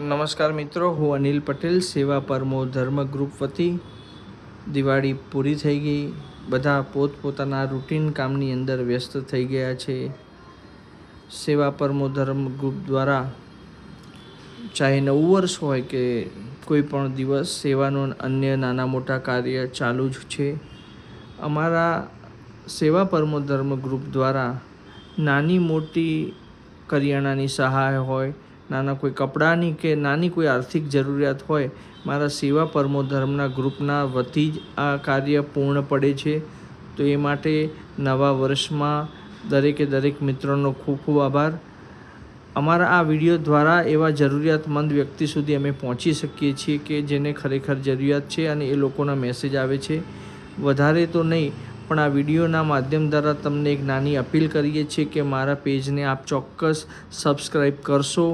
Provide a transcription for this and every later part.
નમસ્કાર મિત્રો, હું અનિલ પટેલ, સેવા પરમો ધર્મ ગ્રુપ વતી. દિવાળી પૂરી થઈ ગઈ, બધા પોતપોતાના રૂટીન કામની અંદર વ્યસ્ત થઈ ગયા છે. સેવા પરમો ધર્મ ગ્રુપ દ્વારા ચાહે નવું વર્ષ હોય કે કોઈ પણ દિવસ, સેવાનું અન્ય નાના મોટા કાર્ય ચાલુ જ છે. અમારા સેવા પરમો ધર્મ ગ્રુપ દ્વારા નાની મોટી કરિયાણાની સહાય હોય, નાના કોઈ કપડાની કે નાની કોઈ આર્થિક જરૂરિયાત હોય, મારા સેવા પરમો ધર્મના ગ્રુપના વતી જ આ કાર્ય પૂર્ણ પડે છે. તો એ માટે નવા વર્ષમાં દરેકે દરેક મિત્રોનો ખૂબ ખૂબ આભાર. અમારા આ વિડીયો દ્વારા એવા જરૂરિયાતમંદ વ્યક્તિ સુધી અમે પહોંચી શકીએ છીએ કે જેને ખરેખર જરૂરિયાત છે અને એ લોકોના મેસેજ આવે છે. વધારે તો નહીં, પણ આ વિડીયોના માધ્યમ દ્વારા તમને એક નાની અપીલ કરીએ છીએ કે મારા પેજને આપ ચોક્કસ સબસ્ક્રાઈબ કરશો,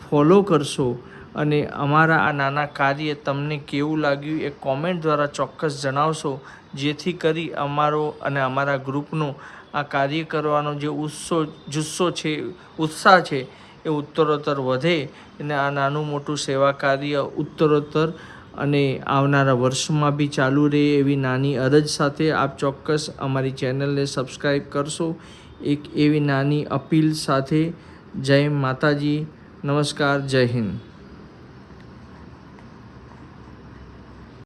ફોલો કરશો અને અમારા આ નાના કાર્ય તમને કેવું લાગ્યું એ કોમેન્ટ દ્વારા ચોક્કસ જણાવશો, જેથી કરી અમારો અને અમારા ગ્રુપનો આ કાર્ય કરવાનો જે ઉત્સાહ છે એ ઉત્તરોત્તર વધે અને આ નાનું મોટું સેવા કાર્ય ઉત્તરોત્તર અને આવનારા વર્ષમાં બી ચાલુ રહે એવી નાની અરજ સાથે આપ ચોક્કસ અમારી ચેનલને સબસ્ક્રાઈબ કરશો. એક એવી નાની અપીલ સાથે જય માતાજી, નમસ્કાર, જય હિન્દ.